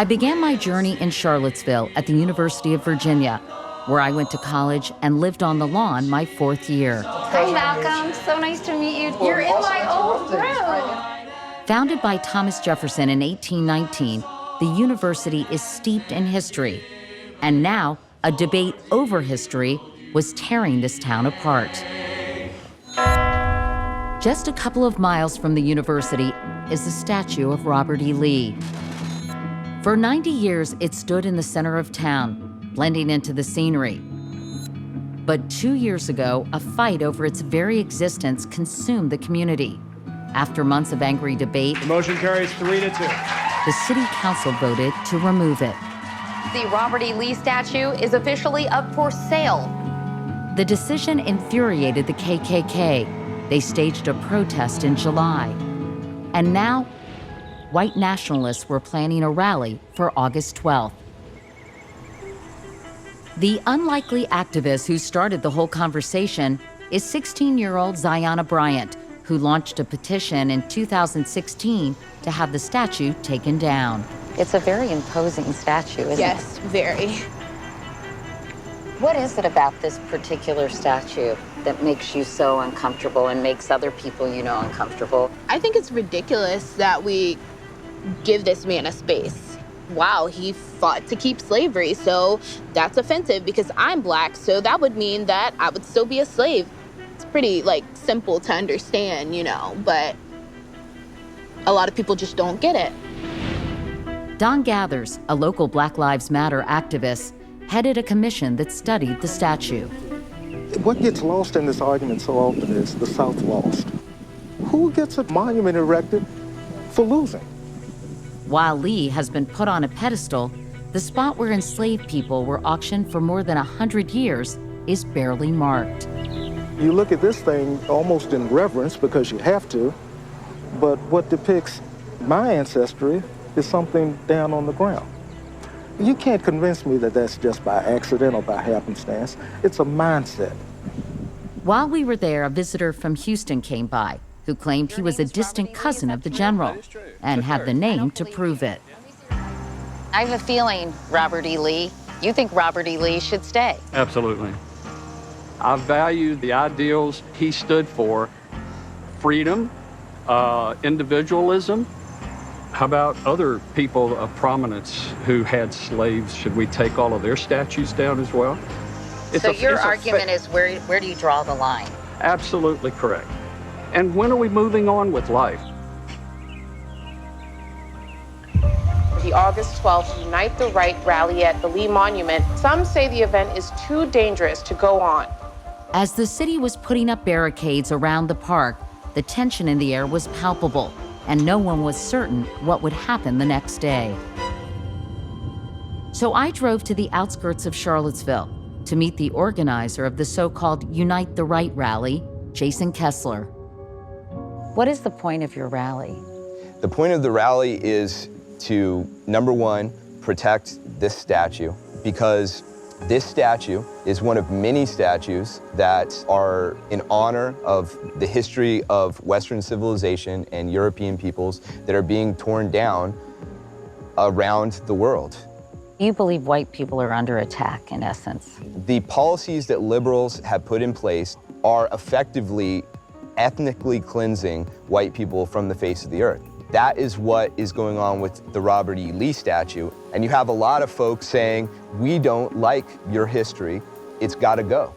I began my journey in Charlottesville at the University of Virginia, where I went to college and lived on the lawn my 4th year. Hi, Malcolm. So nice to meet you. You're in my old room. Founded by Thomas Jefferson in 1819, the university is steeped in history. And now, a debate over history was tearing this town apart. Just a couple of miles from the university is the statue of Robert E. Lee. For 90 years, it stood in the center of town, blending into the scenery. But 2 years ago, a fight over its very existence consumed the community. After months of angry debate, the motion carries 3-2. The city council voted to remove it. The Robert E. Lee statue is officially up for sale. The decision infuriated the KKK. They staged a protest in July. And now, white nationalists were planning a rally for August 12th. The unlikely activist who started the whole conversation is 16-year-old Ziona Bryant, who launched a petition in 2016 to have the statue taken down. It's a very imposing statue, isn't it? Yes, very. What is it about this particular statue that makes you so uncomfortable and makes other people you know uncomfortable? I think it's ridiculous that we give this man a space. Wow, he fought to keep slavery, so that's offensive because I'm Black, so that would mean that I would still be a slave. It's pretty, simple to understand, but a lot of people just don't get it. Don Gathers, a local Black Lives Matter activist, headed a commission that studied the statue. What gets lost in this argument so often is the South lost. Who gets a monument erected for losing? While Lee has been put on a pedestal, the spot where enslaved people were auctioned for more than 100 years is barely marked. You look at this thing almost in reverence because you have to, but what depicts my ancestry is something down on the ground. You can't convince me that that's just by accident or by happenstance. It's a mindset. While we were there, a visitor from Houston came by who claimed he was a distant cousin of the general and had the name to prove it. I have a feeling, Robert E. Lee, you think Robert E. Lee should stay. Absolutely. I value the ideals he stood for: freedom, individualism. How about other people of prominence who had slaves? Should we take all of their statues down as well? So your argument is where do you draw the line? Absolutely correct. And when are we moving on with life? The August 12th Unite the Right rally at the Lee Monument. Some say the event is too dangerous to go on. As the city was putting up barricades around the park, the tension in the air was palpable, and no one was certain what would happen the next day. So I drove to the outskirts of Charlottesville to meet the organizer of the so-called Unite the Right rally, Jason Kessler. What is the point of your rally? The point of the rally is to, number one, protect this statue, because this statue is one of many statues that are in honor of the history of Western civilization and European peoples that are being torn down around the world. You believe white people are under attack, in essence. The policies that liberals have put in place are effectively ethnically cleansing white people from the face of the earth. That is what is going on with the Robert E. Lee statue. And you have a lot of folks saying, we don't like your history, it's gotta go.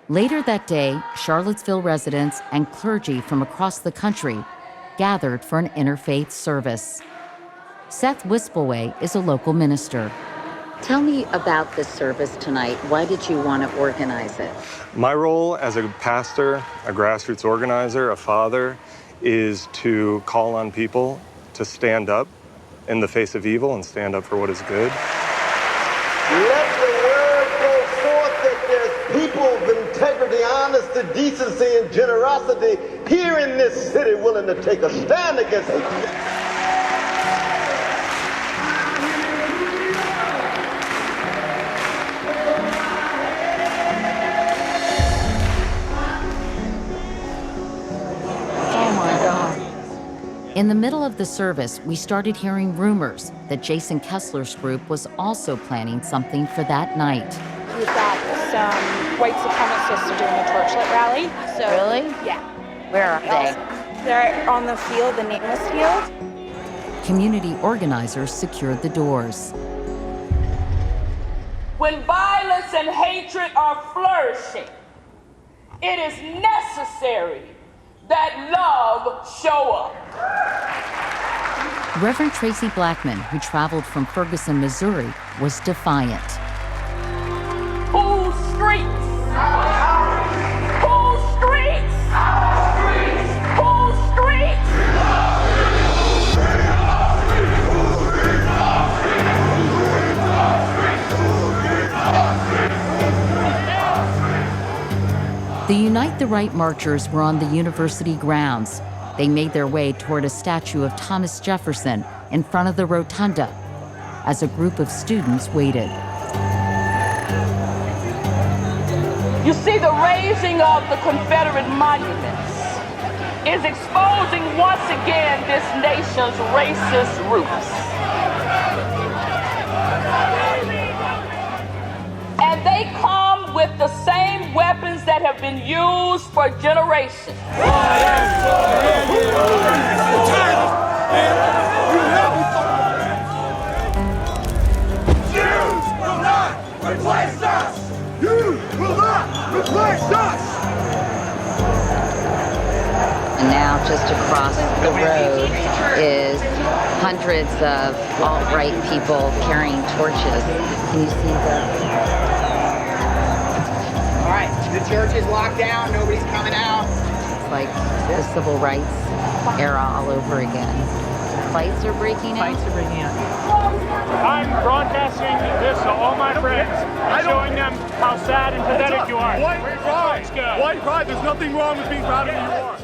Later that day, Charlottesville residents and clergy from across the country gathered for an interfaith service. Seth Wispelway is a local minister. Tell me about this service tonight. Why did you want to organize it? My role as a pastor, a grassroots organizer, a father, is to call on people to stand up in the face of evil and stand up for what is good. Let the word go forth that there's people of integrity, honesty, decency, and generosity here in this city willing to take a stand against hatred. In In the middle of the service, we started hearing rumors that Jason Kessler's group was also planning something for that night. We've got some white supremacists doing a torchlight rally. So, Really? Yeah. Where are they? They're on the field, the nameless field. Community organizers secured the doors. When violence and hatred are flourishing, it is necessary that love show up. Reverend Tracy Blackman, who traveled from Ferguson, Missouri, was defiant. Whose streets? Whose streets? Whose streets? The Unite the Right marchers were on the university grounds. They made their way toward a statue of Thomas Jefferson in front of the rotunda as a group of students waited. You see, the raising of the Confederate monuments is exposing once again this nation's racist roots. And they come with the same weapons that have been used for generations. Jews will not replace us! You will not replace us! And now just across the road is hundreds of alt-right people carrying torches. Can you see the... All right, the church is locked down. Nobody's coming out. It's like the civil rights era all over again. Fights are breaking out. I'm broadcasting this to all my friends and showing them how sad and pathetic you are. White pride. There's nothing wrong with being proud of who you are.